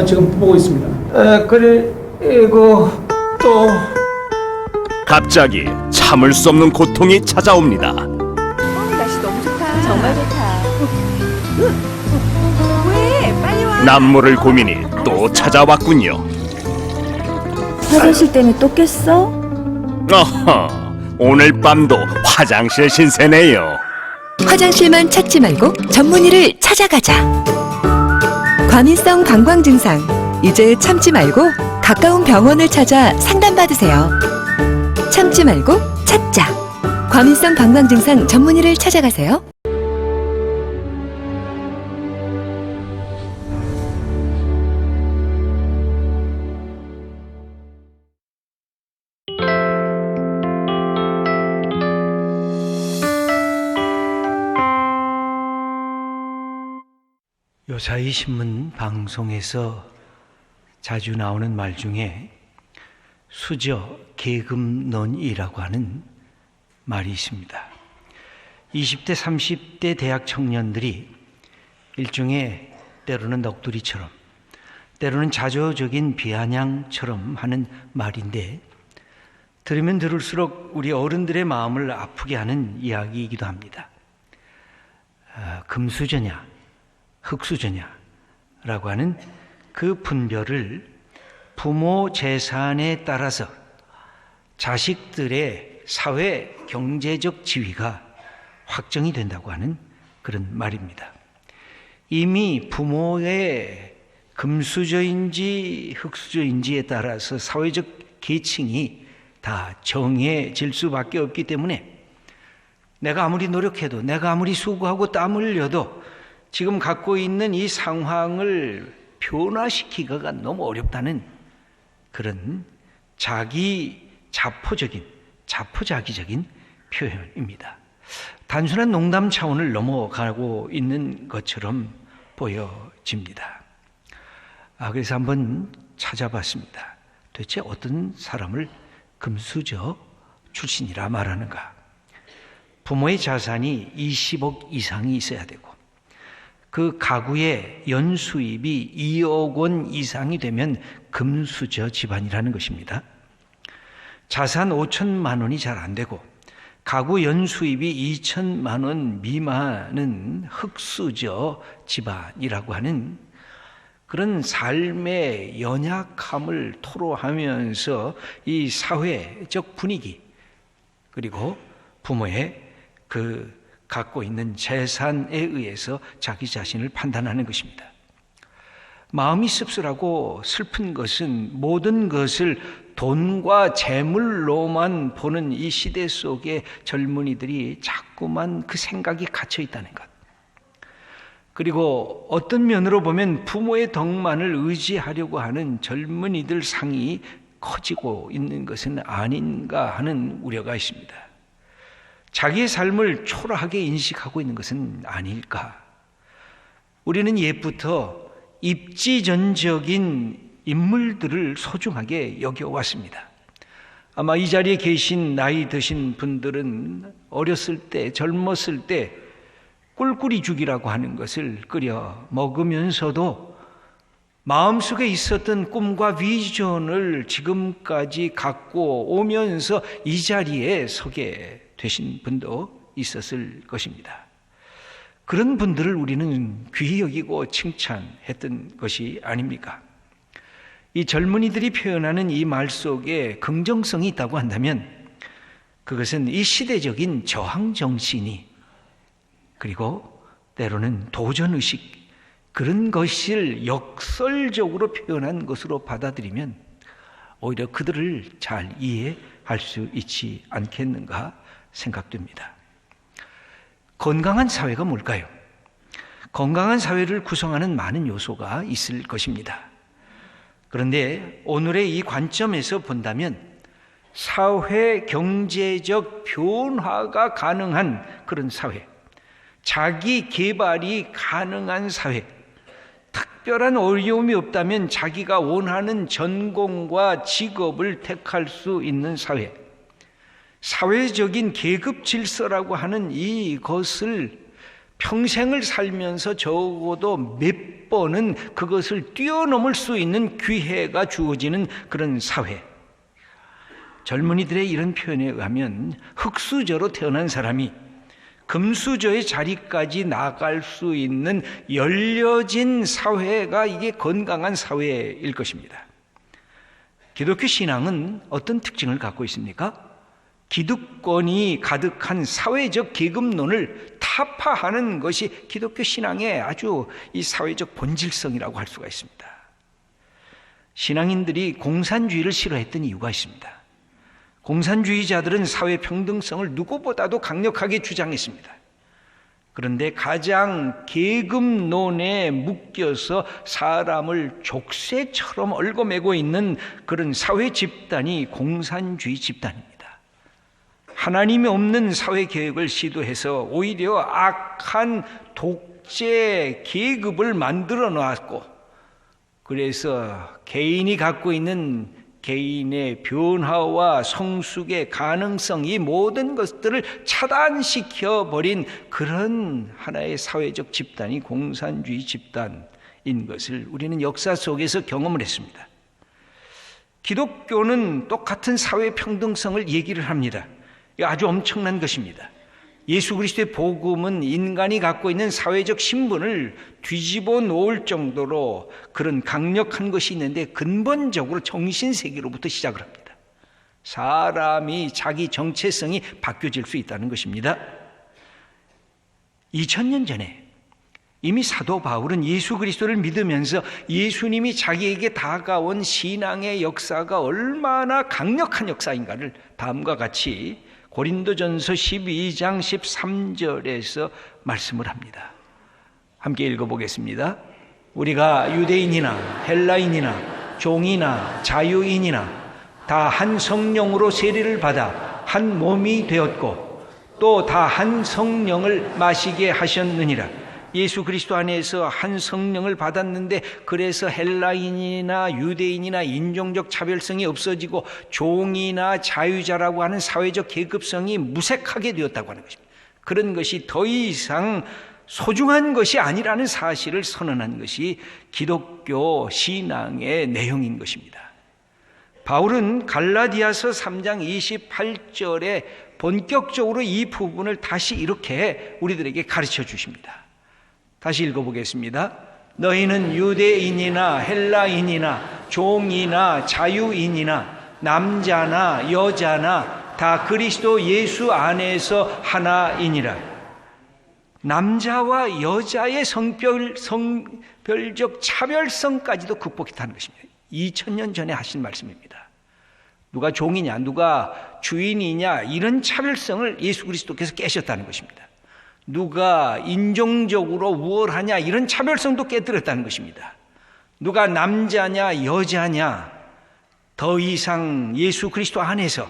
지금 보고 있습니다. 그리고 또 갑자기 참을 수 없는 고통이 찾아옵니다. 날씨 너무 좋다. 정말 좋다. 왜? 빨리 와. 남모를 고민이 또 찾아왔군요. 화장실 때문에 또 깼어? 어허, 오늘 밤도 화장실 신세네요. 화장실만 찾지 말고 전문의를 찾아가자. 과민성 방광 증상, 이제 참지 말고 가까운 병원을 찾아 상담받으세요. 참지 말고 찾자. 과민성 방광 증상 전문의를 찾아가세요. 요사이 신문 방송에서 자주 나오는 말 중에 수저 계급론이라고 하는 말이 있습니다. 20대, 30대 대학 청년들이 일종의 때로는 넋두리처럼 때로는 자조적인 비아냥처럼 하는 말인데 들으면 들을수록 우리 어른들의 마음을 아프게 하는 이야기이기도 합니다. 금수저냐 흙수저냐라고 하는 그 분별을 부모 재산에 따라서 자식들의 사회 경제적 지위가 확정이 된다고 하는 그런 말입니다. 이미 부모의 금수저인지 흙수저인지에 따라서 사회적 계층이 다 정해질 수밖에 없기 때문에 내가 아무리 노력해도 내가 아무리 수고하고 땀을 흘려도 지금 갖고 있는 이 상황을 변화시키기가 너무 어렵다는 그런 자포자기적인 표현입니다. 단순한 농담 차원을 넘어가고 있는 것처럼 보여집니다. 그래서 한번 찾아봤습니다. 도대체 어떤 사람을 금수저 출신이라 말하는가? 부모의 자산이 20억 이상이 있어야 되고 그 가구의 연수입이 2억 원 이상이 되면 금수저 집안이라는 것입니다. 자산 5천만 원이 잘 안 되고 가구 연수입이 2천만 원 미만은 흙수저 집안이라고 하는 그런 삶의 연약함을 토로하면서 이 사회적 분위기 그리고 부모의 그 갖고 있는 재산에 의해서 자기 자신을 판단하는 것입니다. 마음이 씁쓸하고 슬픈 것은 모든 것을 돈과 재물로만 보는 이 시대 속에 젊은이들이 자꾸만 그 생각이 갇혀 있다는 것. 그리고 어떤 면으로 보면 부모의 덕만을 의지하려고 하는 젊은이들 상이 커지고 있는 것은 아닌가 하는 우려가 있습니다. 자기의 삶을 초라하게 인식하고 있는 것은 아닐까? 우리는 옛부터 입지전적인 인물들을 소중하게 여겨왔습니다. 아마 이 자리에 계신 나이 드신 분들은 어렸을 때, 젊었을 때 꿀꿀이 죽이라고 하는 것을 끓여 먹으면서도 마음속에 있었던 꿈과 비전을 지금까지 갖고 오면서 이 자리에 서게 되신 분도 있었을 것입니다. 그런 분들을 우리는 귀히 여기고 칭찬했던 것이 아닙니까? 이 젊은이들이 표현하는 이 말 속에 긍정성이 있다고 한다면 그것은 이 시대적인 저항정신이 그리고 때로는 도전의식 그런 것을 역설적으로 표현한 것으로 받아들이면 오히려 그들을 잘 이해할 수 있지 않겠는가 생각됩니다. 건강한 사회가 뭘까요? 건강한 사회를 구성하는 많은 요소가 있을 것입니다. 그런데 오늘의 이 관점에서 본다면 사회 경제적 변화가 가능한 그런 사회, 자기 개발이 가능한 사회, 특별한 어려움이 없다면 자기가 원하는 전공과 직업을 택할 수 있는 사회, 사회적인 계급 질서라고 하는 이것을 평생을 살면서 적어도 몇 번은 그것을 뛰어넘을 수 있는 기회가 주어지는 그런 사회. 젊은이들의 이런 표현에 의하면 흙수저로 태어난 사람이 금수저의 자리까지 나갈 수 있는 열려진 사회가 이게 건강한 사회일 것입니다. 기독교 신앙은 어떤 특징을 갖고 있습니까? 기득권이 가득한 사회적 계급론을 타파하는 것이 기독교 신앙의 아주 이 사회적 본질성이라고 할 수가 있습니다. 신앙인들이 공산주의를 싫어했던 이유가 있습니다. 공산주의자들은 사회 평등성을 누구보다도 강력하게 주장했습니다. 그런데 가장 계급론에 묶여서 사람을 족쇄처럼 얽어매고 있는 그런 사회 집단이 공산주의 집단입니다. 하나님이 없는 사회개혁을 시도해서 오히려 악한 독재 계급을 만들어 놨고, 그래서 개인이 갖고 있는 개인의 변화와 성숙의 가능성, 이 모든 것들을 차단시켜 버린 그런 하나의 사회적 집단이 공산주의 집단인 것을 우리는 역사 속에서 경험을 했습니다. 기독교는 똑같은 사회 평등성을 얘기를 합니다. 아주 엄청난 것입니다. 예수 그리스도의 복음은 인간이 갖고 있는 사회적 신분을 뒤집어 놓을 정도로 그런 강력한 것이 있는데, 근본적으로 정신세계로부터 시작을 합니다. 사람이 자기 정체성이 바뀌어질 수 있다는 것입니다. 2000년 전에 이미 사도 바울은 예수 그리스도를 믿으면서 예수님이 자기에게 다가온 신앙의 역사가 얼마나 강력한 역사인가를 다음과 같이 고린도전서 12장 13절에서 말씀을 합니다. 함께 읽어보겠습니다. 우리가 유대인이나 헬라인이나 종이나 자유인이나 다 한 성령으로 세례를 받아 한 몸이 되었고 또 다 한 성령을 마시게 하셨느니라. 예수 그리스도 안에서 한 성령을 받았는데, 그래서 헬라인이나 유대인이나 인종적 차별성이 없어지고 종이나 자유자라고 하는 사회적 계급성이 무색하게 되었다고 하는 것입니다. 그런 것이 더 이상 소중한 것이 아니라는 사실을 선언한 것이 기독교 신앙의 내용인 것입니다. 바울은 갈라디아서 3장 28절에 본격적으로 이 부분을 다시 이렇게 우리들에게 가르쳐 주십니다. 다시 읽어보겠습니다. 너희는 유대인이나 헬라인이나 종이나 자유인이나 남자나 여자나 다 그리스도 예수 안에서 하나이니라. 남자와 여자의 성별적 차별성까지도 극복했다는 것입니다. 2000년 전에 하신 말씀입니다. 누가 종이냐, 누가 주인이냐, 이런 차별성을 예수 그리스도께서 깨셨다는 것입니다. 누가 인종적으로 우월하냐, 이런 차별성도 깨뜨렸다는 것입니다. 누가 남자냐 여자냐, 더 이상 예수 그리스도 안에서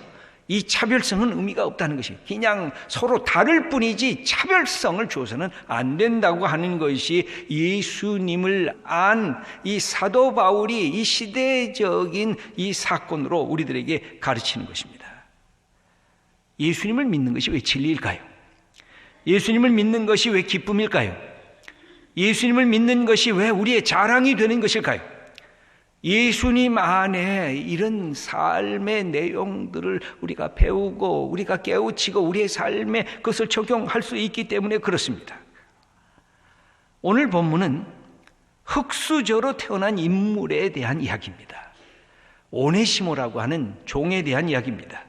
이 차별성은 의미가 없다는 것입니다. 그냥 서로 다를 뿐이지 차별성을 줘서는 안 된다고 하는 것이 예수님을 안 이 사도 바울이 이 시대적인 이 사건으로 우리들에게 가르치는 것입니다. 예수님을 믿는 것이 왜 진리일까요? 예수님을 믿는 것이 왜 기쁨일까요? 예수님을 믿는 것이 왜 우리의 자랑이 되는 것일까요? 예수님 안에 이런 삶의 내용들을 우리가 배우고 우리가 깨우치고 우리의 삶에 그것을 적용할 수 있기 때문에 그렇습니다. 오늘 본문은 흙수저로 태어난 인물에 대한 이야기입니다. 오네시모라고 하는 종에 대한 이야기입니다.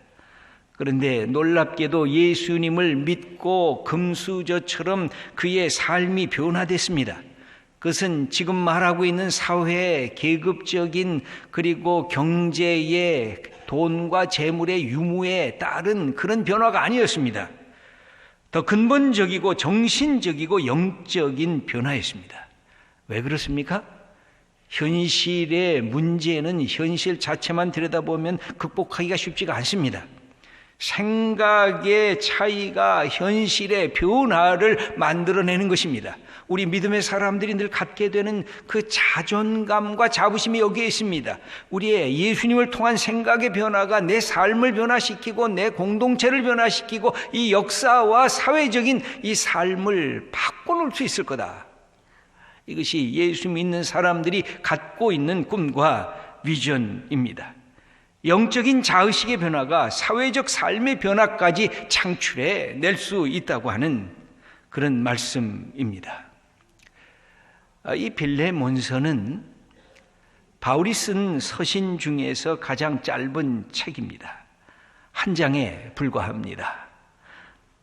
그런데 놀랍게도 예수님을 믿고 금수저처럼 그의 삶이 변화됐습니다. 그것은 지금 말하고 있는 사회 계급적인 그리고 경제의 돈과 재물의 유무에 따른 그런 변화가 아니었습니다. 더 근본적이고 정신적이고 영적인 변화였습니다. 왜 그렇습니까? 현실의 문제는 현실 자체만 들여다보면 극복하기가 쉽지가 않습니다. 생각의 차이가 현실의 변화를 만들어내는 것입니다. 우리 믿음의 사람들이 늘 갖게 되는 그 자존감과 자부심이 여기에 있습니다. 우리의 예수님을 통한 생각의 변화가 내 삶을 변화시키고 내 공동체를 변화시키고 이 역사와 사회적인 이 삶을 바꿔놓을 수 있을 거다. 이것이 예수 믿는 사람들이 갖고 있는 꿈과 비전입니다. 영적인 자의식의 변화가 사회적 삶의 변화까지 창출해 낼 수 있다고 하는 그런 말씀입니다. 이 빌레몬서는 바울이 쓴 서신 중에서 가장 짧은 책입니다. 한 장에 불과합니다.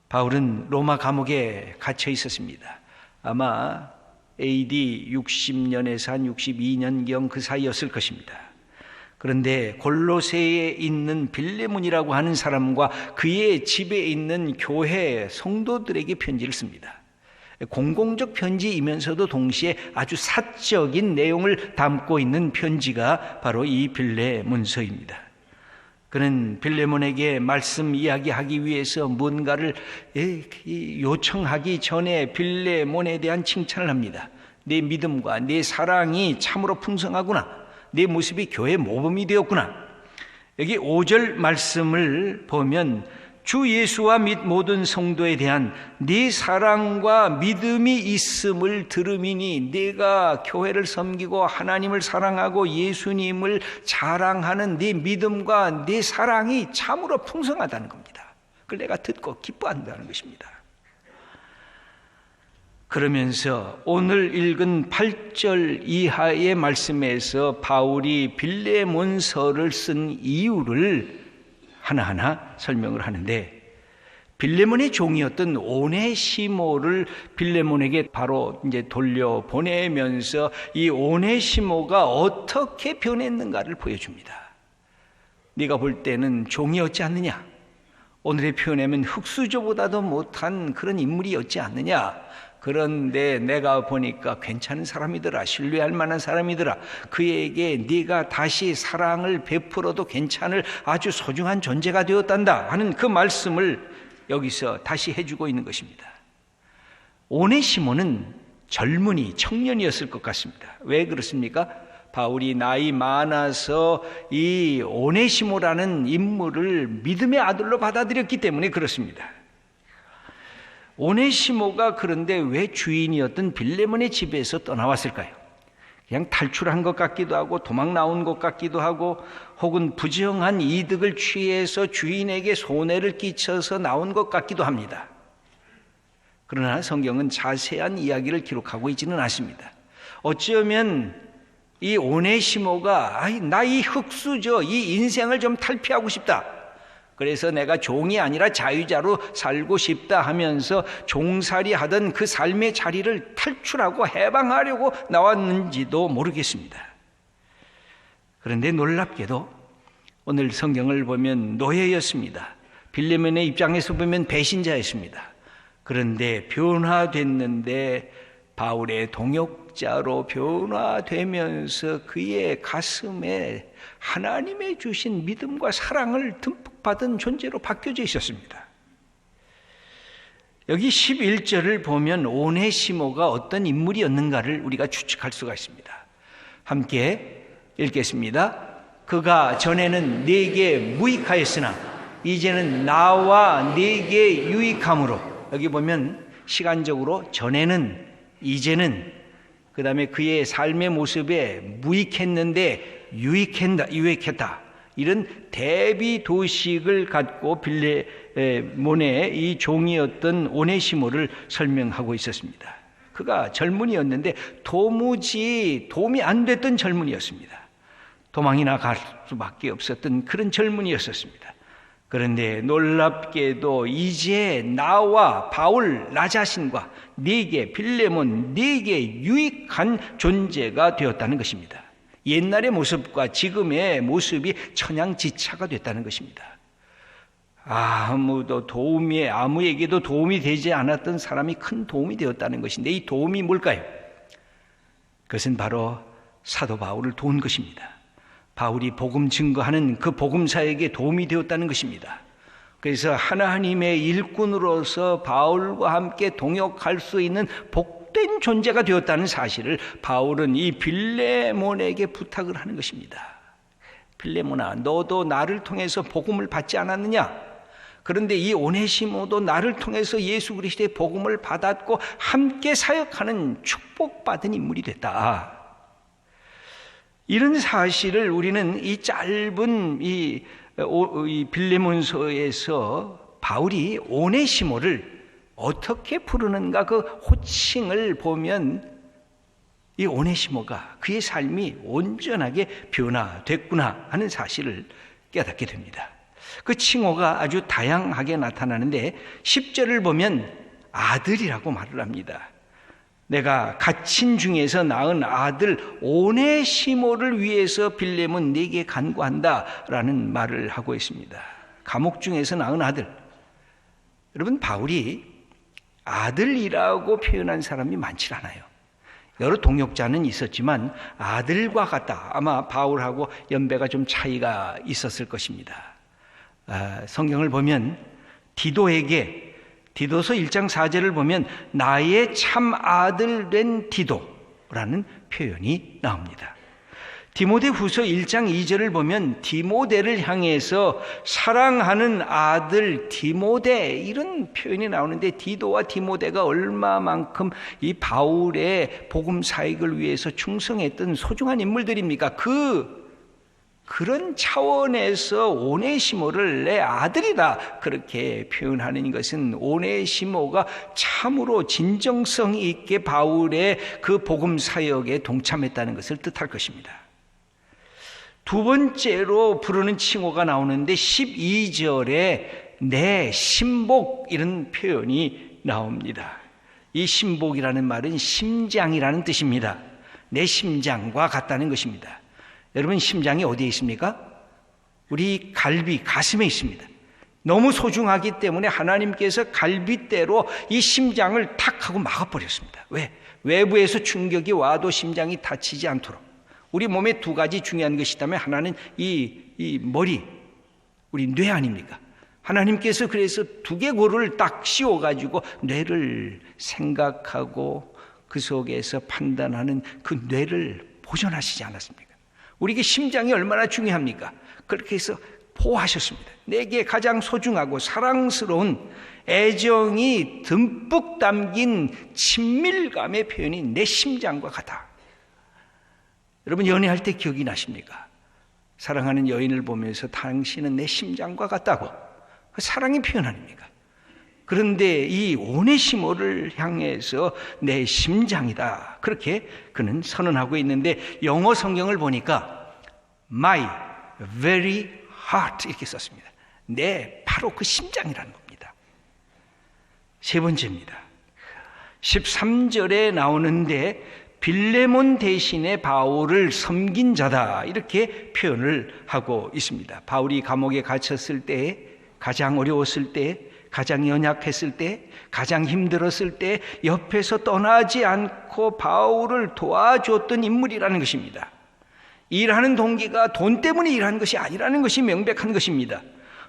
바울은 로마 감옥에 갇혀 있었습니다. 아마 AD 60년에서 한 62년경 그 사이였을 것입니다. 그런데 골로새에 있는 빌레몬이라고 하는 사람과 그의 집에 있는 교회 성도들에게 편지를 씁니다. 공공적 편지이면서도 동시에 아주 사적인 내용을 담고 있는 편지가 바로 이 빌레몬서입니다. 그는 빌레몬에게 말씀 이야기하기 위해서 뭔가를 요청하기 전에 빌레몬에 대한 칭찬을 합니다. 내 믿음과 내 사랑이 참으로 풍성하구나. 내 모습이 교회 모범이 되었구나. 여기 5절 말씀을 보면 주 예수와 및 모든 성도에 대한 네 사랑과 믿음이 있음을 들음이니 네가 교회를 섬기고 하나님을 사랑하고 예수님을 자랑하는 네 믿음과 네 사랑이 참으로 풍성하다는 겁니다. 그걸 내가 듣고 기뻐한다는 것입니다. 그러면서 오늘 읽은 8절 이하의 말씀에서 바울이 빌레몬서를 쓴 이유를 하나하나 설명을 하는데, 빌레몬의 종이었던 오네시모를 빌레몬에게 바로 이제 돌려보내면서 이 오네시모가 어떻게 변했는가를 보여줍니다. 네가 볼 때는 종이었지 않느냐? 오늘의 표현하면 흙수저보다도 못한 그런 인물이었지 않느냐? 그런데 내가 보니까 괜찮은 사람이더라. 신뢰할 만한 사람이더라. 그에게 네가 다시 사랑을 베풀어도 괜찮을 아주 소중한 존재가 되었단다 하는 그 말씀을 여기서 다시 해주고 있는 것입니다. 오네시모는 젊은이, 청년이었을 것 같습니다. 왜 그렇습니까? 바울이 나이 많아서 이 오네시모라는 인물을 믿음의 아들로 받아들였기 때문에 그렇습니다. 오네시모가 그런데 왜 주인이었던 빌레몬의 집에서 떠나왔을까요? 그냥 탈출한 것 같기도 하고 도망 나온 것 같기도 하고 혹은 부정한 이득을 취해서 주인에게 손해를 끼쳐서 나온 것 같기도 합니다. 그러나 성경은 자세한 이야기를 기록하고 있지는 않습니다. 어쩌면 이 오네시모가 나 이 흙수저 이 인생을 좀 탈피하고 싶다. 그래서 내가 종이 아니라 자유자로 살고 싶다 하면서 종살이 하던 그 삶의 자리를 탈출하고 해방하려고 나왔는지도 모르겠습니다. 그런데 놀랍게도 오늘 성경을 보면 노예였습니다. 빌레몬의 입장에서 보면 배신자였습니다. 그런데 변화됐는데 바울의 동역자로 변화되면서 그의 가슴에 하나님의 주신 믿음과 사랑을 듬뿍 받은 존재로 바뀌어져 있었습니다. 여기 11절을 보면 오네시모가 어떤 인물이었는가를 우리가 추측할 수가 있습니다. 함께 읽겠습니다. 그가 전에는 내게 무익하였으나 이제는 나와 내게 유익함으로, 여기 보면 시간적으로 전에는, 이제는, 그 다음에 그의 삶의 모습에 무익했는데 유익했다. 이런 대비 도식을 갖고 빌레몬의 이 종이었던 오네시모를 설명하고 있었습니다. 그가 젊은이였는데 도무지 도움이 안 됐던 젊은이였습니다. 도망이나 갈 수밖에 없었던 그런 젊은이였었습니다. 그런데 놀랍게도 이제 나와 바울 나 자신과 네게 빌레몬 네게 유익한 존재가 되었다는 것입니다. 옛날의 모습과 지금의 모습이 천양지차가 됐다는 것입니다. 아무에게도 도움이 되지 않았던 사람이 큰 도움이 되었다는 것인데, 이 도움이 뭘까요? 그것은 바로 사도 바울을 도운 것입니다. 바울이 복음 증거하는 그 복음사에게 도움이 되었다는 것입니다. 그래서 하나님의 일꾼으로서 바울과 함께 동역할 수 있는 복된 존재가 되었다는 사실을 바울은 이 빌레몬에게 부탁을 하는 것입니다. 빌레몬아, 너도 나를 통해서 복음을 받지 않았느냐? 그런데 이 오네시모도 나를 통해서 예수 그리스도의 복음을 받았고 함께 사역하는 축복받은 인물이 됐다. 이런 사실을 우리는 이 짧은 이 빌레몬서에서 바울이 오네시모를 어떻게 부르는가 그 호칭을 보면 이 오네시모가 그의 삶이 온전하게 변화됐구나 하는 사실을 깨닫게 됩니다. 그 칭호가 아주 다양하게 나타나는데 10절을 보면 아들이라고 말을 합니다. 내가 갇힌 중에서 낳은 아들 오네시모를 위해서 빌레몬 네게 간구한다라는 말을 하고 있습니다. 감옥 중에서 낳은 아들. 여러분, 바울이 아들이라고 표현한 사람이 많지 않아요. 여러 동역자는 있었지만 아들과 같다. 아마 바울하고 연배가 좀 차이가 있었을 것입니다. 성경을 보면 디도서 1장 4절을 보면 나의 참 아들 된 디도라는 표현이 나옵니다. 디모데후서 1장 2절을 보면 디모데를 향해서 사랑하는 아들 디모데 이런 표현이 나오는데 디도와 디모데가 얼마만큼 이 바울의 복음 사역을 위해서 충성했던 소중한 인물들입니까? 그런 차원에서 오네시모를 내 아들이다 그렇게 표현하는 것은 오네시모가 참으로 진정성 있게 바울의 그 복음 사역에 동참했다는 것을 뜻할 것입니다. 두 번째로 부르는 칭호가 나오는데 12절에 내 신복 이런 표현이 나옵니다. 이 신복이라는 말은 심장이라는 뜻입니다. 내 심장과 같다는 것입니다. 여러분, 심장이 어디에 있습니까? 우리 갈비, 가슴에 있습니다. 너무 소중하기 때문에 하나님께서 갈빗대로 이 심장을 탁 하고 막아버렸습니다. 왜? 외부에서 충격이 와도 심장이 다치지 않도록. 우리 몸에 두 가지 중요한 것이 있다면 하나는 이 머리, 우리 뇌 아닙니까? 하나님께서 그래서 두개골을 딱 씌워가지고 뇌를 생각하고 그 속에서 판단하는 그 뇌를 보존하시지 않았습니까? 우리에게 심장이 얼마나 중요합니까? 그렇게 해서 보호하셨습니다. 내게 가장 소중하고 사랑스러운 애정이 듬뿍 담긴 친밀감의 표현이 내 심장과 같아. 여러분, 연애할 때 기억이 나십니까? 사랑하는 여인을 보면서 당신은 내 심장과 같다고. 사랑의 표현 아닙니까? 그런데 이 오네시모를 향해서 내 심장이다 그렇게 그는 선언하고 있는데 영어 성경을 보니까 My very heart 이렇게 썼습니다. 내 바로 그 심장이라는 겁니다. 세 번째입니다. 13절에 나오는데 빌레몬 대신에 바울을 섬긴 자다 이렇게 표현을 하고 있습니다. 바울이 감옥에 갇혔을 때, 가장 어려웠을 때, 가장 연약했을 때, 가장 힘들었을 때 옆에서 떠나지 않고 바울을 도와줬던 인물이라는 것입니다. 일하는 동기가 돈 때문에 일하는 것이 아니라는 것이 명백한 것입니다.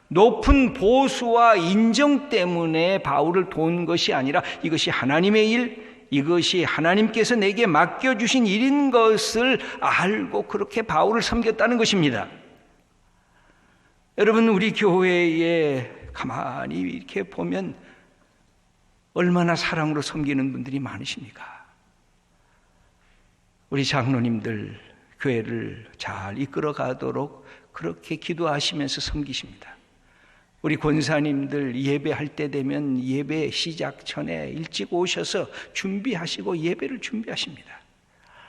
높은 보수와 인정 때문에 바울을 도운 것이 아니라 이것이 하나님의 일, 이것이 하나님께서 내게 맡겨주신 일인 것을 알고 그렇게 바울을 섬겼다는 것입니다. 여러분, 우리 교회에 가만히 이렇게 보면 얼마나 사랑으로 섬기는 분들이 많으십니까? 우리 장로님들 교회를 잘 이끌어 가도록 그렇게 기도하시면서 섬기십니다. 우리 권사님들 예배할 때 되면 예배 시작 전에 일찍 오셔서 준비하시고 예배를 준비하십니다.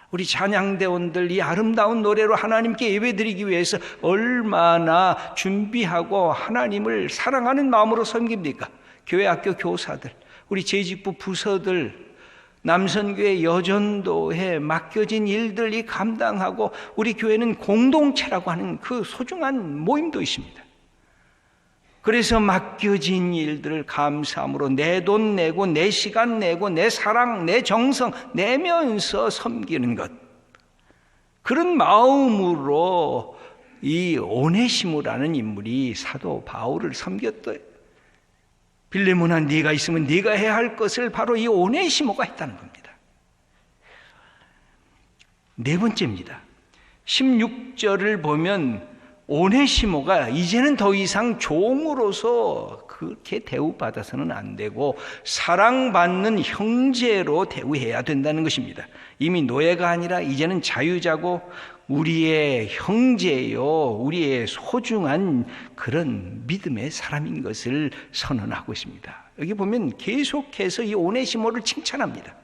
우리 찬양대원들 이 아름다운 노래로 하나님께 예배드리기 위해서 얼마나 준비하고 하나님을 사랑하는 마음으로 섬깁니까? 교회 학교 교사들, 우리 재직부 부서들, 남선교회 여전도에 맡겨진 일들이 감당하고 우리 교회는 공동체라고 하는 그 소중한 모임도 있습니다. 그래서 맡겨진 일들을 감사함으로 내 돈 내고 내 시간 내고 내 사랑 내 정성 내면서 섬기는 것, 그런 마음으로 이 오네시모라는 인물이 사도 바울을 섬겼던 빌레몬아, 네가 있으면 네가 해야 할 것을 바로 이 오네시모가 했다는 겁니다. 네 번째입니다. 16절을 보면 오네시모가 이제는 더 이상 종으로서 그렇게 대우받아서는 안 되고 사랑받는 형제로 대우해야 된다는 것입니다. 이미 노예가 아니라 이제는 자유자고 우리의 형제요, 우리의 소중한 그런 믿음의 사람인 것을 선언하고 있습니다. 여기 보면 계속해서 이 오네시모를 칭찬합니다.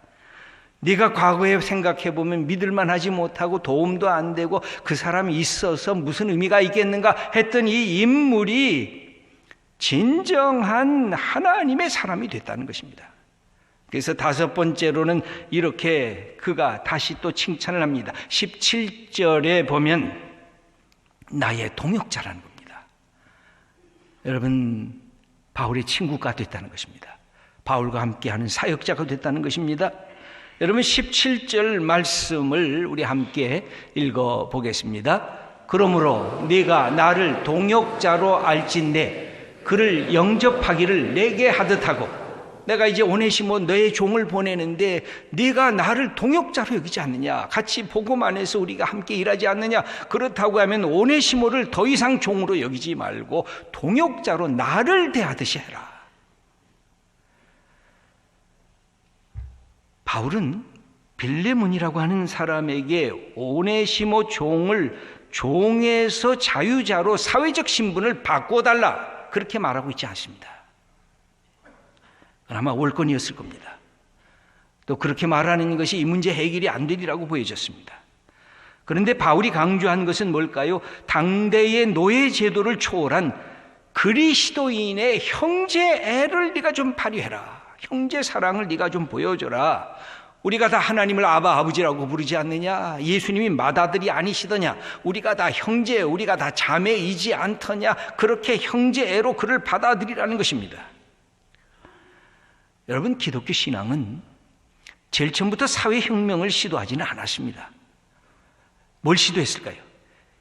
네가 과거에 생각해보면 믿을만 하지 못하고 도움도 안 되고 그 사람이 있어서 무슨 의미가 있겠는가 했던 이 인물이 진정한 하나님의 사람이 됐다는 것입니다. 그래서 다섯 번째로는 이렇게 그가 다시 또 칭찬을 합니다. 17절에 보면 나의 동역자라는 겁니다. 여러분, 바울의 친구가 됐다는 것입니다. 바울과 함께하는 사역자가 됐다는 것입니다. 여러분, 17절 말씀을 우리 함께 읽어보겠습니다. 그러므로 네가 나를 동역자로 알진대 그를 영접하기를 내게 하듯 하고, 내가 이제 오네시모 너의 종을 보내는데 네가 나를 동역자로 여기지 않느냐, 같이 복음 안에서 우리가 함께 일하지 않느냐, 그렇다고 하면 오네시모를 더 이상 종으로 여기지 말고 동역자로 나를 대하듯이 해라. 바울은 빌레몬이라고 하는 사람에게 오네시모 종을 종에서 자유자로 사회적 신분을 바꿔달라 그렇게 말하고 있지 않습니다. 아마 월권이었을 겁니다. 또 그렇게 말하는 것이 이 문제 해결이 안 되리라고 보여졌습니다. 그런데 바울이 강조한 것은 뭘까요? 당대의 노예 제도를 초월한 그리스도인의 형제애를 네가 좀 발휘해라. 형제 사랑을 네가 좀 보여줘라. 우리가 다 하나님을 아바 아버지라고 부르지 않느냐? 예수님이 맏아들이 아니시더냐? 우리가 다 형제, 우리가 다 자매이지 않더냐? 그렇게 형제애로 그를 받아들이라는 것입니다. 여러분, 기독교 신앙은 제일 처음부터 사회혁명을 시도하지는 않았습니다. 뭘 시도했을까요?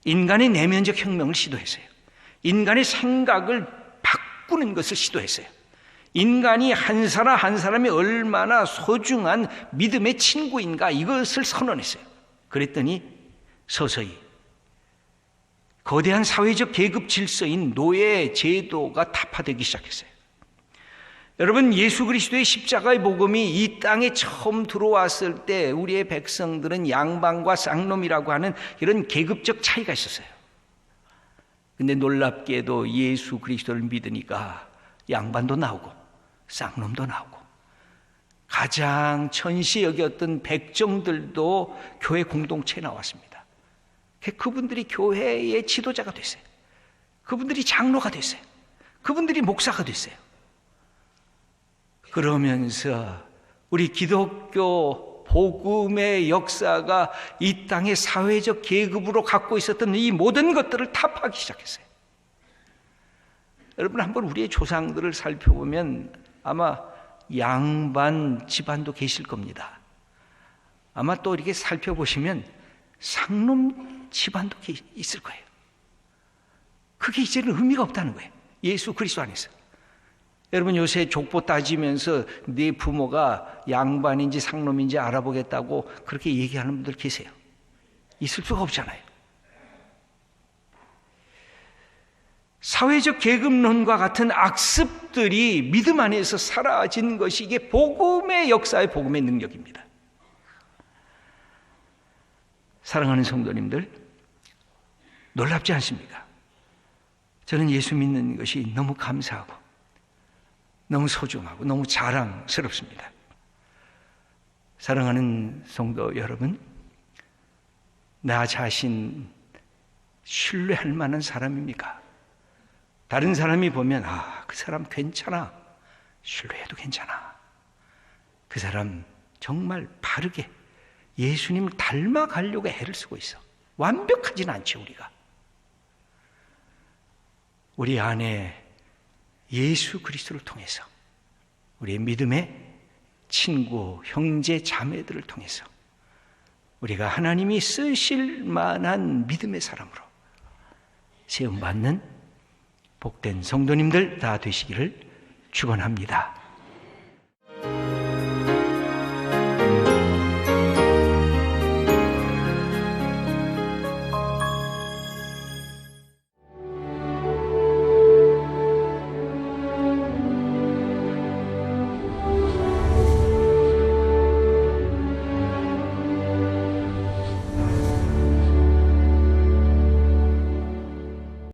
인간의 내면적 혁명을 시도했어요. 인간의 생각을 바꾸는 것을 시도했어요. 인간이 한 사람 한 사람이 얼마나 소중한 믿음의 친구인가, 이것을 선언했어요. 그랬더니 서서히 거대한 사회적 계급 질서인 노예 제도가 타파되기 시작했어요. 여러분, 예수 그리스도의 십자가의 복음이 이 땅에 처음 들어왔을 때 우리의 백성들은 양반과 쌍놈이라고 하는 이런 계급적 차이가 있었어요. 근데 놀랍게도 예수 그리스도를 믿으니까 양반도 나오고 쌍놈도 나오고 가장 천시 여겼던 백정들도 교회 공동체에 나왔습니다. 그분들이 교회의 지도자가 됐어요. 그분들이 장로가 됐어요. 그분들이 목사가 됐어요. 그러면서 우리 기독교 복음의 역사가 이 땅의 사회적 계급으로 갖고 있었던 이 모든 것들을 타파하기 시작했어요. 여러분, 한번 우리의 조상들을 살펴보면 아마 양반 집안도 계실 겁니다. 아마 또 이렇게 살펴보시면 상놈 집안도 있을 거예요. 그게 이제는 의미가 없다는 거예요. 예수 그리스도 안에서. 여러분, 요새 족보 따지면서 네 부모가 양반인지 상놈인지 알아보겠다고 그렇게 얘기하는 분들 계세요. 있을 수가 없잖아요. 사회적 계급론과 같은 악습들이 믿음 안에서 사라진 것이 이게 복음의 역사의 복음의 능력입니다. 사랑하는 성도님들, 놀랍지 않습니까? 저는 예수 믿는 것이 너무 감사하고 너무 소중하고 너무 자랑스럽습니다. 사랑하는 성도 여러분, 나 자신 신뢰할 만한 사람입니까? 다른 사람이 보면 그 사람 괜찮아, 신뢰해도 괜찮아, 그 사람 정말 바르게 예수님을 닮아가려고 애를 쓰고 있어. 완벽하진 않지. 우리 안에 예수 그리스도를 통해서 우리의 믿음의 친구, 형제, 자매들을 통해서 우리가 하나님이 쓰실 만한 믿음의 사람으로 세움받는 복된 성도님들 다 되시기를 축원합니다.